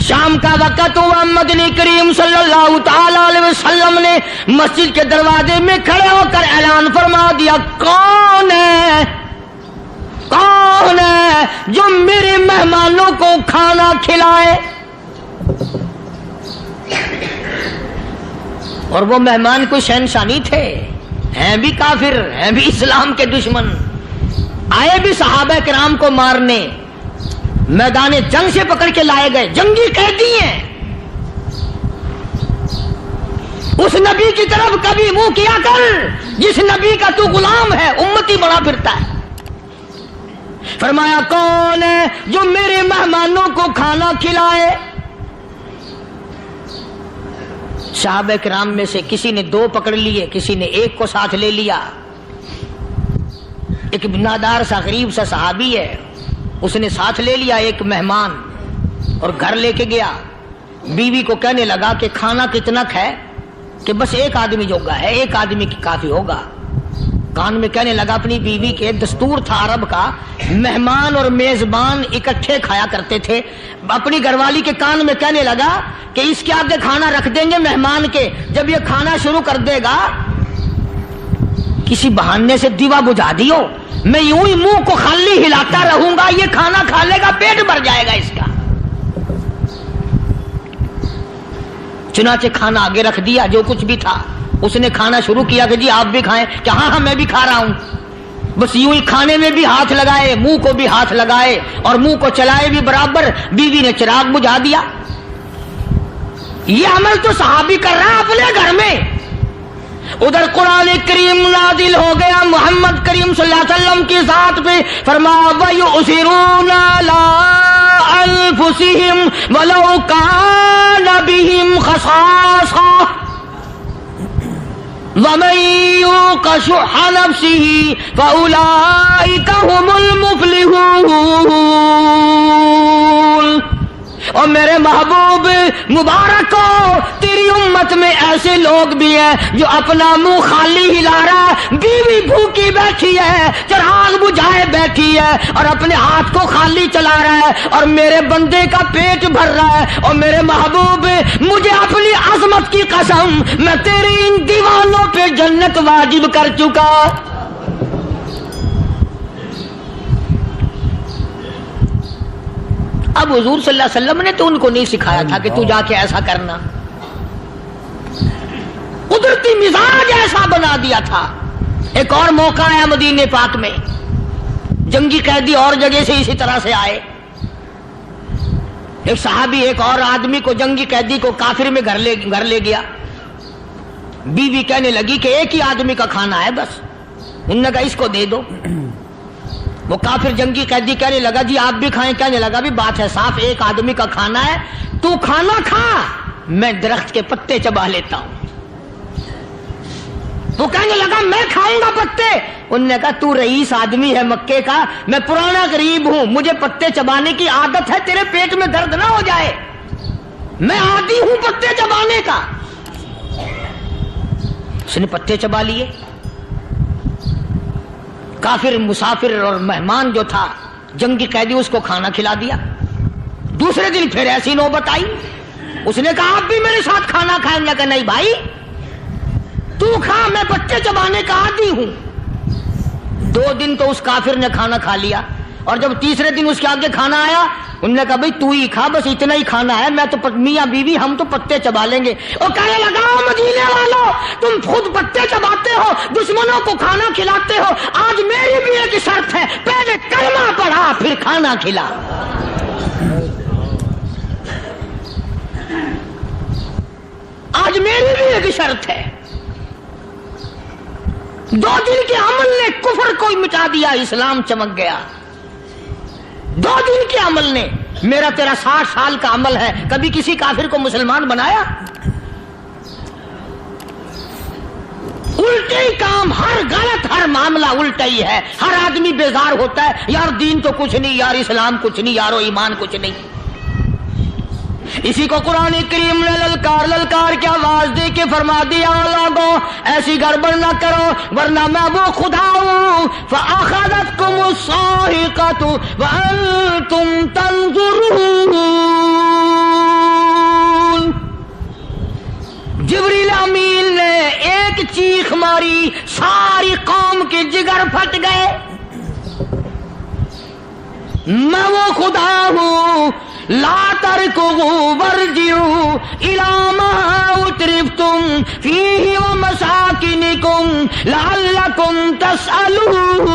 Speaker 1: شام کا وقت ہوا, مدنی کریم صلی اللہ تعالی علیہ وسلم نے مسجد کے دروازے میں کھڑے ہو کر اعلان فرما دیا, کون ہے جو میرے مہمانوں کو کھانا کھلائے. اور وہ مہمان کوئی شہنشاہ نہیں تھے, ہیں بھی کافر, ہیں بھی اسلام کے دشمن, آئے بھی صحابہ کرام کو مارنے, میدان جنگ سے پکڑ کے لائے گئے, جنگی قیدی ہیں. اس نبی کی طرف کبھی منہ کیا کر جس نبی کا تو غلام ہے, امتی بنا پھرتا ہے. فرمایا کون ہے جو میرے مہمانوں کو کھانا کھلائے. صحابہ کرام میں سے کسی نے 2 پکڑ لیے, کسی نے 1 کو ساتھ لے لیا. ایک نادار سا غریب سا صحابی ہے, اس نے ساتھ لے لیا ایک مہمان اور گھر لے کے گیا. بیوی کو کہنے لگا کہ کھانا کتنا ہے, کہ بس 1 آدمی جوگا ہے, 1 آدمی کی کافی ہوگا. کان میں کہنے لگا اپنی بیوی کے، دستور تھا عرب کا، مہمان اور میزبان اکٹھے کھایا کرتے تھے، اپنی گھر والی کے کان میں کہنے لگا کہ اس کے آگے کھانا رکھ دیں گے مہمان کے، جب یہ کھانا شروع کر دے گا کسی بہانے سے دیوا بجھا دیو، میں یوں ہی منہ کو خالی ہلاتا رہوں گا، یہ کھانا کھا لے گا، پیٹ بھر جائے گا اس کا۔ چنانچہ کھانا آگے رکھ دیا، جو کچھ بھی تھا اس نے کھانا شروع کیا کہ جی آپ بھی کھائیں، کہ ہاں ہاں میں بھی کھا رہا ہوں۔ بس یوں ہی کھانے میں بھی ہاتھ لگائے، منہ کو بھی ہاتھ لگائے اور منہ کو چلائے بھی برابر، بیوی نے چراغ بجھا دیا۔ یہ عمل تو صحابی کر رہا اپنے گھر میں، ادھر قرآن کریم نازل ہو گیا محمد کریم صلی اللہ علیہ وسلم کی ذات پہ، فرمایا وَيُؤْثِرُونَ عَلَىٰ أَنفُسِهِمْ وَلَوْ كَانَ بِهِمْ خَصَاصَةٌ وَمَن يُوقَ شُحَّ نَفْسِهِ فَأُولَٰئِكَ هُمُ الْمُفْلِحُونَ۔ اور میرے محبوب مبارک ہو، تیری امت میں ایسے لوگ بھی ہیں جو اپنا منہ خالی ہلا رہا ہے، بیوی بھوکی بیٹھی ہے، چراغ بجھائے بیٹھی ہے اور اپنے ہاتھ کو خالی چلا رہا ہے اور میرے بندے کا پیٹ بھر رہا ہے۔ اور میرے محبوب مجھے اپنی عظمت کی قسم، میں تیرے ان دیوانوں پہ جنت واجب کر چکا۔ اب حضور صلی اللہ علیہ وسلم نے تو ان کو نہیں سکھایا تھا کہ تو جا کے ایسا کرنا، قدرتی مزاج ایسا بنا دیا تھا۔ ایک اور موقع آیا مدینے پاک میں، جنگی قیدی اور جگہ سے اسی طرح سے آئے، ایک صحابی ایک اور آدمی کو، جنگی قیدی کو کافر میں گھر لے گیا۔ بیوی کہنے لگی کہ ایک ہی آدمی کا کھانا ہے بس، انہوں نے کہا اس کو دے دو۔ وہ کافر جنگی قیدی کہنے لگا جی آپ بھی کھائیں، کہنے لگا بھی بات ہے صاف، ایک آدمی کا کھانا ہے، تو کھانا کھا، میں درخت کے پتے چبا لیتا ہوں۔ وہ کہنے لگا میں کھاؤں گا پتے، انہوں نے کہا تو رئیس آدمی ہے مکے کا، میں پرانا غریب ہوں، مجھے پتے چبانے کی عادت ہے، تیرے پیٹ میں درد نہ ہو جائے، میں عادی ہوں پتے چبانے کا۔ اس نے پتے چبا لیے، کافر مسافر اور مہمان جو تھا جنگی قیدی اس کو کھانا کھلا دیا۔ دوسرے دن پھر ایسی نوبت آئی، اس نے کہا آپ بھی میرے ساتھ کھانا کھائیں گے؟ کہ نہیں بھائی تو کھا، میں پتے چبانے کا عادی ہوں۔ 2 دن تو اس کافر نے کھانا کھا لیا، اور جب تیسرے دن اس کے آگے کھانا آیا، انہوں نے کہا بھائی تو ہی کھا، بس اتنا ہی کھانا ہے، میں تو میاں بیوی ہم تو پتے چبا لیں گے۔ اور کہنے لگا مدینے والوں تم خود پتے چباتے ہو، دشمنوں کو کھانا کھلاتے ہو، آج میری بھی ایک شرط ہے، پہلے کلمہ پڑھا پھر کھانا کھلا۔ آج میری بھی ایک شرط ہے۔ 2 دن کے عمل نے کفر کو مٹا دیا، اسلام چمک گیا۔ 2 دن کے عمل نے، میرا تیرا 60 سال کا عمل ہے، کبھی کسی کافر کو مسلمان بنایا؟ الٹے ہی کام، ہر غلط، ہر معاملہ الٹا ہی ہے، ہر آدمی بیزار ہوتا ہے، یار دین تو کچھ نہیں، یار اسلام کچھ نہیں، یارو ایمان کچھ نہیں۔ اسی کو قرآن کریم نے للکار کی آواز دے کے فرما دیا لوگوں ایسی گڑبڑ نہ کرو ورنہ میں وہ خدا ہوں فأخذتكم الصاعقة وأنتم تنظرون۔ جبریل امین نے ایک چیخ ماری، ساری قوم کے جگر پھٹ گئے، میں وہ خدا ہوں لا تركضوا وارجعوا إلى ما أترفتم فيه ومساكنكم لعلكم تسألون۔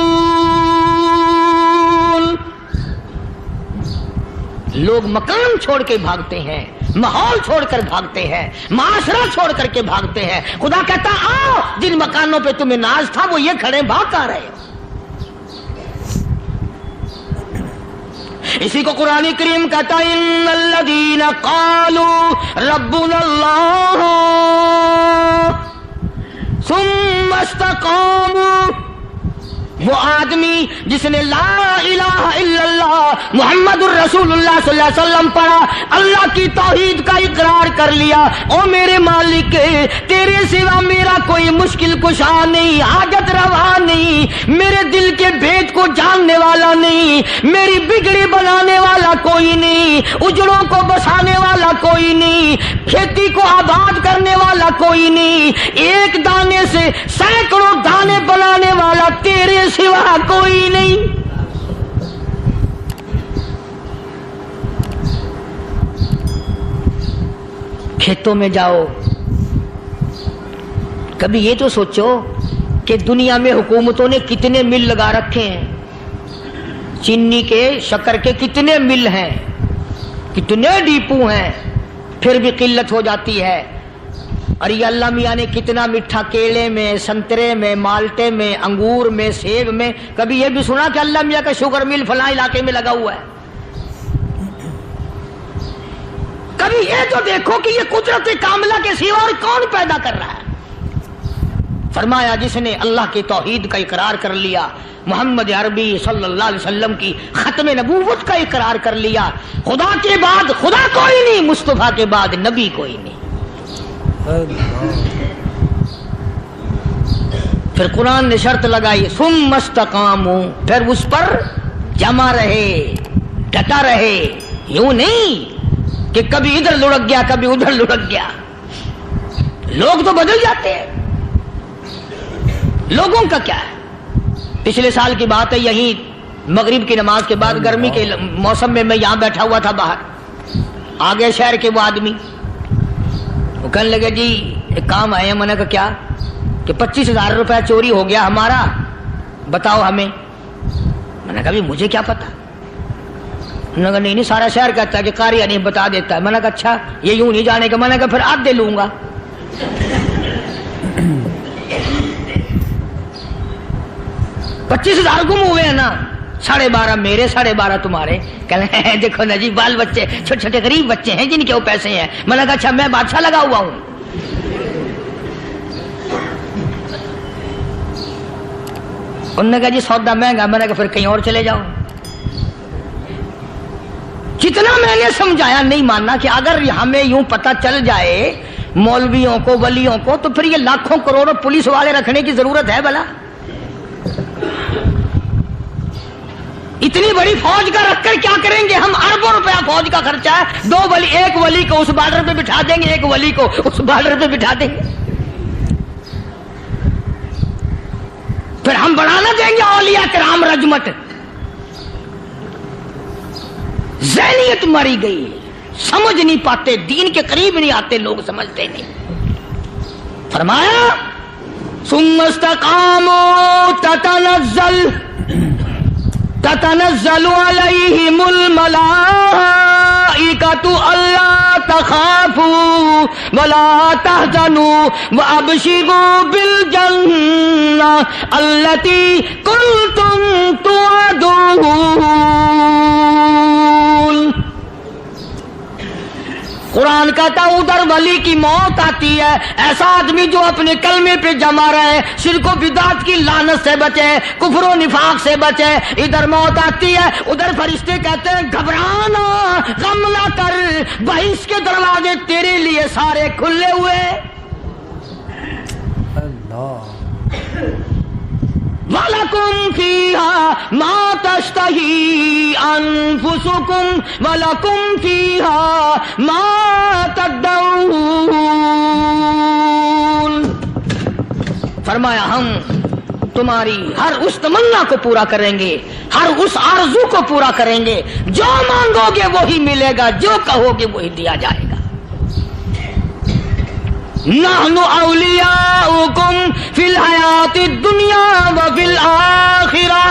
Speaker 1: لوگ مکان چھوڑ کے بھاگتے ہیں، ماحول چھوڑ کر بھاگتے ہیں، معاشرہ چھوڑ کر کے بھاگتے ہیں، خدا کہتا آؤ جن مکانوں پہ تمہیں ناز تھا وہ یہ کھڑے بھاگ آ رہے ہو۔ اسی کو قرآن کریم کہتا ہے ان الذین قالوا ربنا اللہ ثم استقاموا وہ آدمی جس نے لا الہ الا اللہ محمد الرسول اللہ صلی اللہ علیہ وسلم پڑھا، اللہ کی توحید کا اقرار کر لیا، او میرے مالک تیرے سوا میرا کوئی مشکل کشا نہیں، حاجت روا نہیں، میرے دل کے بھید کو جاننے والا نہیں، میری بگڑی بنانے والا کوئی نہیں، اجڑوں کو بسانے والا کوئی نہیں، کھیتی کو آباد کرنے والا کوئی نہیں، ایک دانے سے سینکڑوں دانے بنانے والا تیرے سوا کوئی نہیں۔ کھیتوں میں جاؤ، کبھی یہ تو سوچو کہ دنیا میں حکومتوں نے کتنے مل لگا رکھے ہیں، چینی کے، شکر کے کتنے مل ہیں، کتنے ڈیپو ہیں، پھر بھی قلت ہو جاتی ہے۔ اور یہ اللہ میاں نے کتنا میٹھا کیلے میں، سنترے میں، مالٹے میں، انگور میں، سیب میں، کبھی یہ بھی سنا کہ اللہ میاں کا شوگر مل فلاں علاقے میں لگا ہوا ہے؟ کبھی یہ تو دیکھو کہ یہ قدرت کاملہ کے سوا اور کون پیدا کر رہا ہے؟ فرمایا جس نے اللہ کی توحید کا اقرار کر لیا، محمد عربی صلی اللہ علیہ وسلم کی ختم نبوت کا اقرار کر لیا، خدا کے بعد خدا کوئی نہیں، مصطفیٰ کے بعد نبی کوئی نہیں۔ پھر قرآن نے شرط لگائی ثم استقاموا، پھر اس پر جمع رہے، ڈٹا رہے، یوں نہیں کہ کبھی ادھر لڑک گیا کبھی ادھر لڑک گیا۔ لوگ تو بدل جاتے ہیں، لوگوں کا کیا ہے؟ پچھلے سال کی بات ہے، یہیں مغرب کی نماز کے بعد گرمی کے موسم میں یہاں بیٹھا ہوا تھا، باہر آگے شہر کے وہ آدمی، وہ کہنے لگے جی ایک کام آئے ہیں۔ میں نے کہا کیا؟ کہ 25,000 روپے چوری ہو گیا ہمارا، بتاؤ ہمیں۔ میں نے کہا بھی مجھے کیا پتا؟ انہوں نے کہا نہیں سارا شہر کہتا ہے کہ قاریہ نہیں بتا دیتا ہے۔ میں نے کہا اچھا یہ یوں نہیں جانے کا؟ میں نے کہا پھر آدھے لوں گا۔ 25,000 گم ہوئے ہیں نا، 12.5 میرے 12.5 تمہارے۔ کہنے ہیں دیکھو نا جی بال بچے چھوٹے چھوٹے غریب بچے ہیں جن کے وہ پیسے ہیں۔ میں نے کہا اچھا میں بادشاہ لگا ہوا ہوں؟ انہوں نے کہا جی سودا مہنگا۔ میں نے کہا پھر کہیں اور چلے جاؤ۔ جتنا میں نے سمجھایا نہیں ماننا کہ اگر ہمیں یوں پتہ چل جائے مولویوں کو، ولیوں کو، تو پھر یہ لاکھوں کروڑوں پولیس والے رکھنے کی ضرورت ہے بھلا؟ اتنی بڑی فوج کا رکھ کر کیا کریں گے ہم؟ اربوں روپیہ فوج کا خرچہ ہے، 2 ولی، ایک ولی کو اس بارڈر پہ بٹھا دیں گے، ایک ولی کو اس بارڈر پہ بٹھا دیں گے، پھر ہم بڑھانا دیں گے اولیاء کرام رجمت۔ ذہنیت ماری گئی، سمجھ نہیں پاتے، دین کے قریب نہیں آتے لوگ، سمجھتے نہیں۔ فرمایا ثم استقاموا تتنزل علیہم الملائکۃ الا تخافوا ولا تحزنوا وابشروا بالجنہ التی کنتم توعدون۔ قرآن کہتا ہے ادھر ولی کی موت آتی ہے، ایسا آدمی جو اپنے کلمے پہ جمع رہے، شرک و بدعت کی لعنت سے بچے، کفر و نفاق سے بچے۔ ادھر موت آتی ہے، ادھر فرشتے کہتے ہیں گھبرانا، غم نہ کر، بہشت کے دروازے تیرے لیے سارے کھلے ہوئے۔ وَلَكُمْ فِيهَا مَا تَشْتَهِي أَنفُسُكُمْ وَلَكُمْ فِيهَا مَا تَدَّعُونَ۔ فرمایا ہم تمہاری ہر اس تمنا کو پورا کریں گے، ہر اس آرزو کو پورا کریں گے، جو مانگو گے وہی ملے گا، جو کہو گے وہی دیا جائے گا۔ نحن اولیاؤکم فی الحیات الدنیا وفی الآخرہ،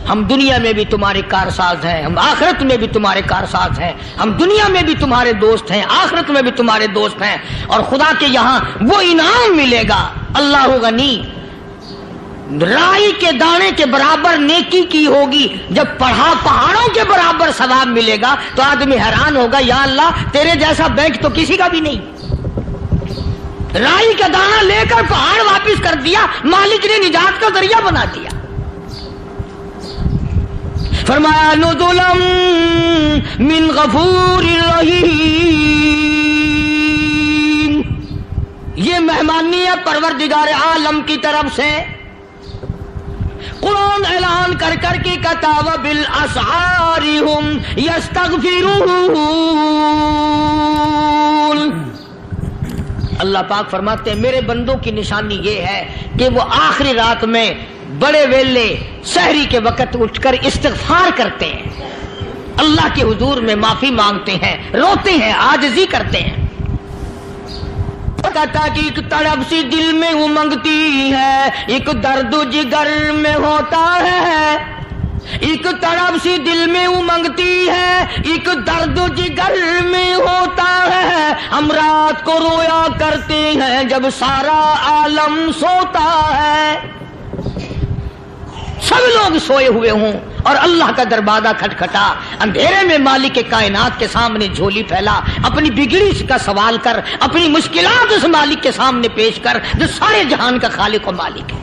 Speaker 1: ہم دنیا میں بھی تمہارے کارساز ہیں، ہم آخرت میں بھی تمہارے کارساز ہیں، ہم دنیا میں بھی تمہارے دوست ہیں، آخرت میں بھی تمہارے دوست ہیں، اور خدا کے یہاں وہ انعام ملے گا۔ اللہ غنی، رائی کے دانے کے برابر نیکی کی ہوگی، جب پہاڑوں کے برابر ثواب ملے گا تو آدمی حیران ہوگا، یا اللہ تیرے جیسا بینک تو کسی کا بھی نہیں،
Speaker 3: رائی کا دانہ لے کر پہاڑ واپس کر دیا، مالک نے نجات کا ذریعہ بنا دیا۔ فرمایا نزلا من غفور رحیم، یہ مہمانی ہے پروردگار عالم کی طرف سے۔ قرآن اعلان کر کر کے کہتا وبالاسحار هم یستغفرون، اللہ پاک فرماتے ہیں میرے بندوں کی نشانی یہ ہے کہ وہ آخری رات میں بڑے ویلے سحری کے وقت اٹھ کر استغفار کرتے ہیں، اللہ کے حضور میں معافی مانگتے ہیں، روتے ہیں، عاجزی کرتے ہیں۔ کہتا کہ ایک تڑپ سی دل میں امنگتی ہے، ایک درد جگر میں ہوتا ہے، ایک تڑپ سی دل میں امنگتی ہے، ایک درد جگر میں ہوتا ہے، ہم رات کو رویا کرتے ہیں جب سارا عالم سوتا ہے۔ سب لوگ سوئے ہوئے ہوں اور اللہ کا دروازہ کھٹکھٹا، اندھیرے میں مالک کائنات کے سامنے جھولی پھیلا، اپنی بگڑی کا سوال کر، اپنی مشکلات اس مالک کے سامنے پیش کر جو سارے جہان کا خالق و مالک ہے۔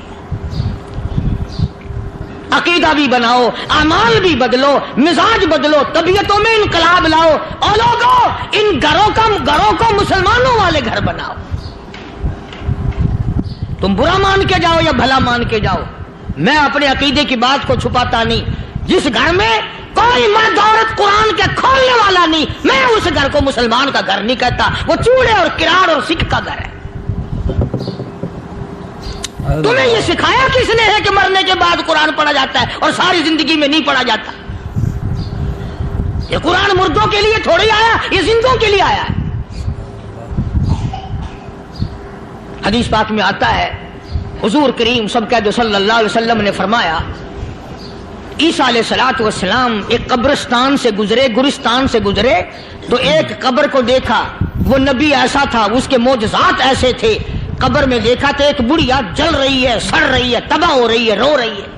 Speaker 3: عقیدہ بھی بناؤ، اعمال بھی بدلو، مزاج بدلو، طبیعتوں میں انقلاب لاؤ، اور لوگوں ان گھروں کو مسلمانوں والے گھر بناؤ۔ تم برا مان کے جاؤ یا بھلا مان کے جاؤ، میں اپنے عقیدے کی بات کو چھپاتا نہیں۔ جس گھر میں کوئی مرد عورت قرآن کے کھولنے والا نہیں، میں اس گھر کو مسلمان کا گھر نہیں کہتا، وہ چوڑے اور کراڑ اور سکھ کا گھر ہے۔ تمہیں یہ سکھایا کس نے ہے کہ مرنے کے بعد قرآن پڑھا جاتا ہے اور ساری زندگی میں نہیں پڑھا جاتا؟ یہ قرآن مردوں کے لیے تھوڑی آیا، یہ زندوں کے لیے آیا ہے۔ حدیث پاک میں آتا ہے حضور کریم سب کہہ دو صلی اللہ علیہ وسلم نے فرمایا عیسیٰ علیہ الصلوۃ والسلام ایک قبرستان سے گزرے، گورستان سے گزرے تو ایک قبر کو دیکھا، وہ نبی ایسا تھا، اس کے معجزات ایسے تھے۔ قبر میں دیکھا تو ایک بڑھیا جل رہی ہے، سڑ رہی ہے، تباہ ہو رہی ہے، رو رہی ہے۔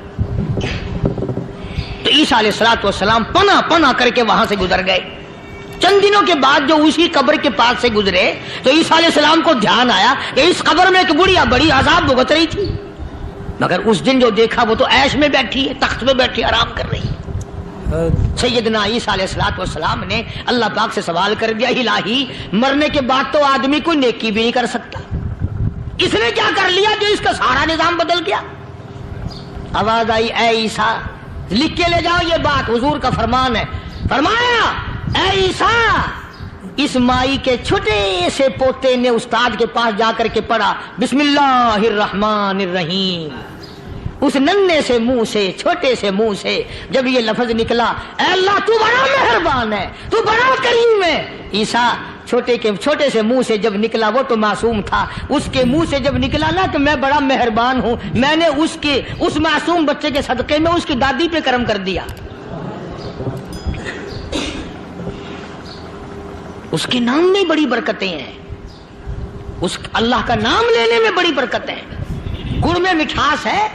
Speaker 3: تو عیسیٰ علیہ الصلوۃ والسلام پناہ کر کے وہاں سے گزر گئے۔ چند دنوں کے بعد جو اسی قبر کے پاس سے گزرے تو عیسیٰ علیہ السلام کو دھیان آیا کہ اس قبر میں ایک بڑھیا بڑی عذاب بھگت رہی تھی، مگر اس دن جو دیکھا وہ تو عیش میں بیٹھی ہے، تخت میں بیٹھی آرام کر رہی ہے۔ سیدنا عیسیٰ علیہ الصلوۃ والسلام نے اللہ پاک سے سوال کر دیا، الہی مرنے کے بعد تو آدمی کوئی نیکی بھی نہیں کر سکتا، اس نے کیا کر لیا جو اس کا سارا نظام بدل گیا؟ آواز آئی اے عیسیٰ لکھ کے لے جاؤ، یہ بات حضور کا فرمان ہے۔ فرمایا اے عیسیٰ، اس مائی کے چھوٹے سے پوتے نے استاد کے پاس جا کر کے پڑھا بسم اللہ الرحمن الرحیم، اس ننھے سے منہ سے، چھوٹے سے منہ سے جب یہ لفظ نکلا اے اللہ تو بڑا مہربان ہے، تو بڑا کریم ہے، عیسیٰ چھوٹے سے منہ سے جب نکلا، وہ تو معصوم تھا، اس کے منہ سے جب نکلا نا تو میں بڑا مہربان ہوں، میں نے اس معصوم بچے کے صدقے میں اس کی دادی پہ کرم کر دیا، اس کے نام میں بڑی برکتیں ہیں، اس اللہ کا نام لینے میں بڑی برکتیں ہیں۔ گڑ میں مٹھاس ہے،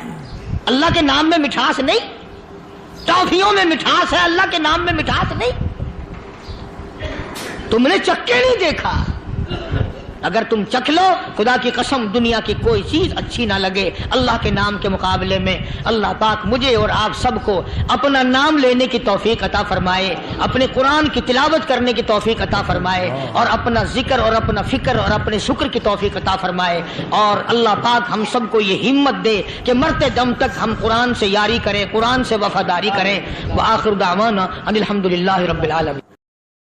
Speaker 3: اللہ کے نام میں مٹھاس نہیں، ٹافیوں میں مٹھاس ہے، اللہ کے نام میں مٹھاس نہیں۔ تم نے چکھ کے نہیں دیکھا، اگر تم چکھ لو خدا کی قسم دنیا کی کوئی چیز اچھی نہ لگے اللہ کے نام کے مقابلے میں۔ اللہ پاک مجھے اور آپ سب کو اپنا نام لینے کی توفیق عطا فرمائے، اپنے قرآن کی تلاوت کرنے کی توفیق عطا فرمائے، اور اپنا ذکر اور اپنا فکر اور اپنے شکر کی توفیق عطا فرمائے، اور اللہ پاک ہم سب کو یہ ہمت دے کہ مرتے دم تک ہم قرآن سے یاری کریں، قرآن سے وفاداری کریں۔ وآخر دعوانا ان الحمدللہ رب العالمین۔